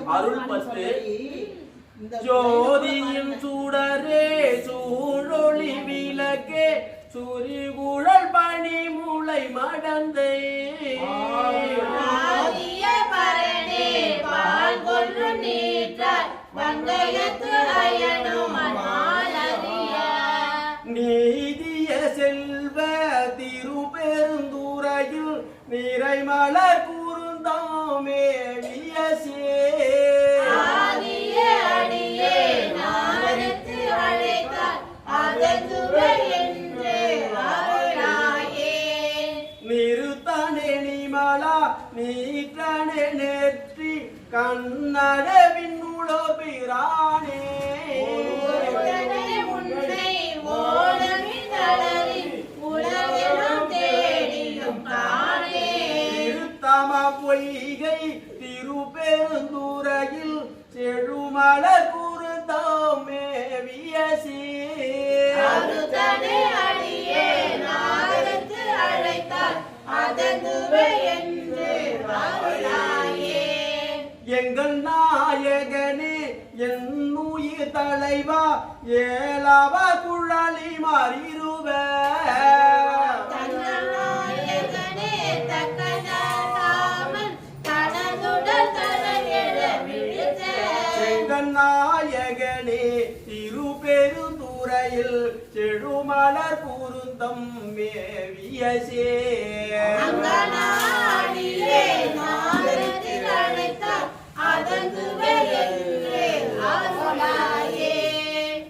அருள் பத்து ஜோதியின் சுடரே சூழொளி விளக்கே சூரிகுழல் பனி மூளை மடந்தை பரணே பால் கொன்று நீற்றார் வங்கயத்து அயனும் நீதிய செல்வ திருப்பெருந்துறையில் நிறைமலர் கூர்ந்தாமே நிறுத்தனே நிமலா நீற்றனே நெற்றி கண்ணடவின் உளோ பிரானே பொய்கை திருப்பெருந்துறையில் செழுமல குருந்தாமே வியசி எங்கள் நாயகனே என் உயிர் தலைவா ஏலாவ குழலி மாறிருவ நாயகனே திருப்பெருந்துறையில் செழுமலர் கூர்ந்தம் மேவியசே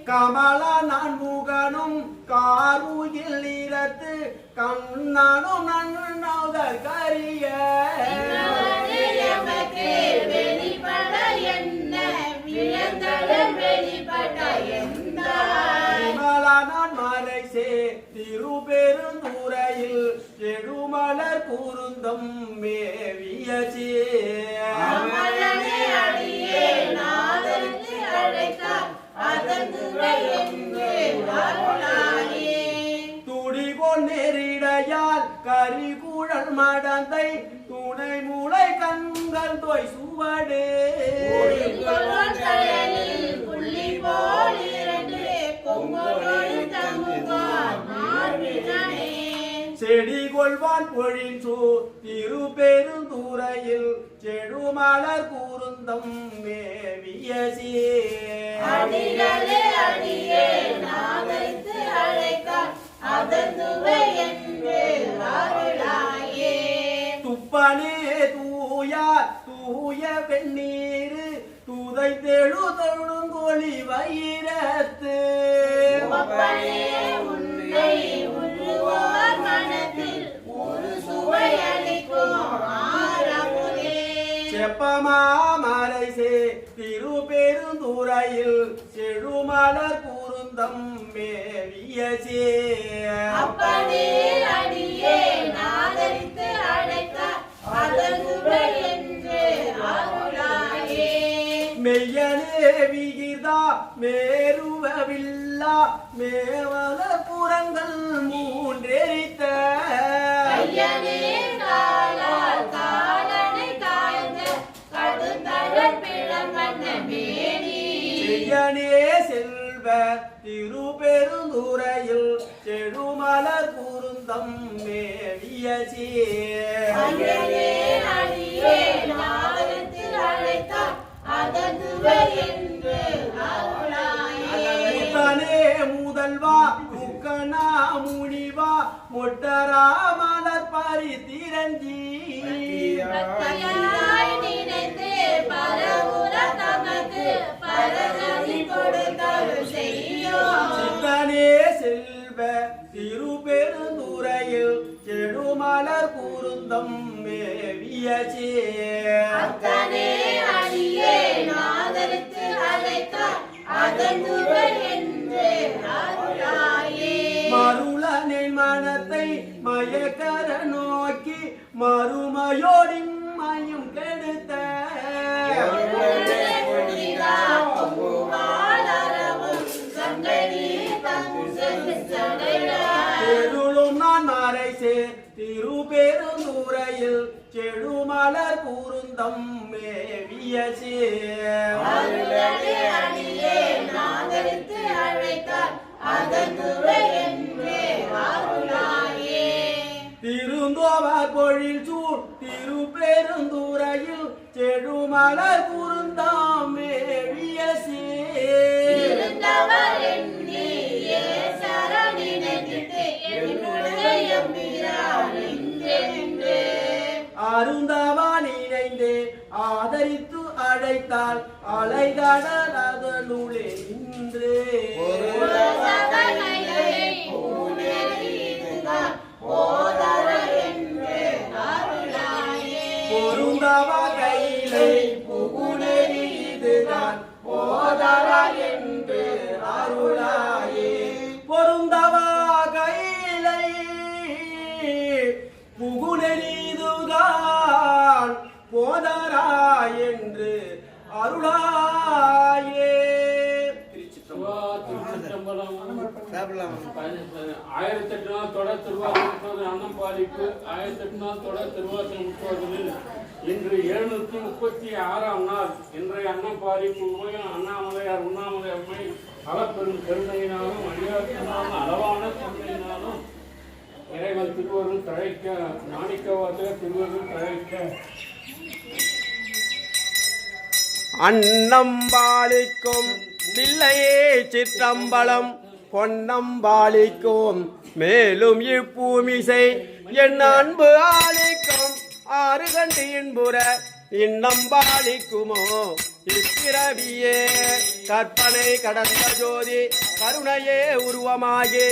கமல நான் முகனும் காருயில் நிறத்து கண்ணனும் நன்னதர் கரிய மறைசே திருப்பெருந்துறையில் செழுமலர் கூர்ந்தம் மேவியசே துடிகொள் நெறிடையால் கரிகுழல் மடந்தை துணை மூளை கண்கள் தொய் சுவடே செடி கொள்வான் பொழின்சூ திருப்பெருந்துறையில் செழுமலர் கூர்ந்தம் மேவியசே துப்பனே தூயா தூய வெண்ணீரு துதை தெழு தொழுங்கொழி வைரத்து செப்பமாமரைசே திருப்பெருந்துறையில் செழுமலர் கூர்ந்தம் மேவியசே மெய்யனே விகிதா மேருவவில்லா மேவல புறங்கள் மூன்றெரித்த செய்யனே செல்வ திருப்பெருந்துறையில் செழுமலர் கூர்ந்தம் மேவியசே முதல்வா முக்கனா முனிவா மொட்டரா மலர் பரி திரஞ்சி சித்தனே செல்வ திருப்பெருந்துறையில் செழுமலர் கூர்ந்தம் மேவியசே மருளனின் மனத்தை மயக்கர நோக்கி மறுமையோடின் மயம் கெடுத்த தெருளும் நான் மறைசே திருப்பெருந்துறையில் செழுமலர் கூர்ந்தம் மேவிய வேவியசே அருளடே அடியே நாதரித்து அழைத்தார் அதங்குவே என்றே அருளாயே திருந்தோவர் பொழில் சூழ் திருப்பெருந்துறையில் செழுமலர் குருந்தாம் வேவியசே இருந்தவர் எண்ணியே சரணினைத்திட்டு என்னுடைய எம்பிரான் என்றென்றே அருந்தவா நினைந்தே ஆதரித்து அழைத்தால் அலைகடல் அதனுளே நின்றே உலகதனையை பூநெறிதுதான் ஓதர என்றே அருளாயே பொருந்தவா கையிலை புகுநெறி இதுதான் போதரா என்று அருளாயே பொருந்தவா கையிலை புகுநெறிதுதான் போதரா என்று அருளாயே. திருச்சிற்றம்பலம். 1800 நாள் தொடர் திருவாசகம் அன்னம் பாலிப்பு 1800 நாள் தொடர் திருவாசகம் முற்போதில் இன்று 736ஆம் நாள் இன்றைய அன்னம் பாலிப்பு உமையும் அண்ணாமலையார் உண்ணாமலை அம்மை அளப்பெரும் கருணையினாலும் அடியாற்றினாலும் அளவான கருணையினாலும் இறைவன் திருவருள் தழைக்க நாணிக்க வாசக திருவருள் தழைக்க அன்னம்பாளிக்கும் பிள்ளையே சிற்றம்பலம் பொன்னம்பாளிக்கும் மேலும் இப்பூமிசை என் அன்பு ஆளிக்கும் ஆறு கண்டு இன்புற இன்னம்பாளிக்குமோ இப்பிறவியே கற்பனை கடந்த ஜோதி கருணையே உருவமாகி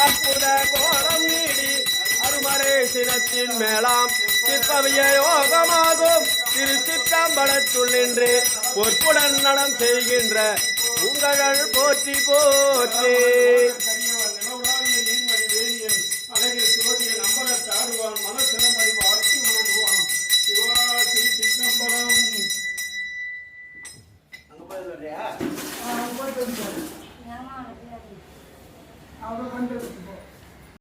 அற்புத கோலம் நீடி அருமறை சினத்தின் மேலாம் சிற்பவிய யோகமாகும் திருச்சிற்றம்பலத்துள் நின்று பொற்புடன் நடம் செய்கின்ற உங்கள் போற்றி போற்றி. அவ்வளோ பண்ணிட்டு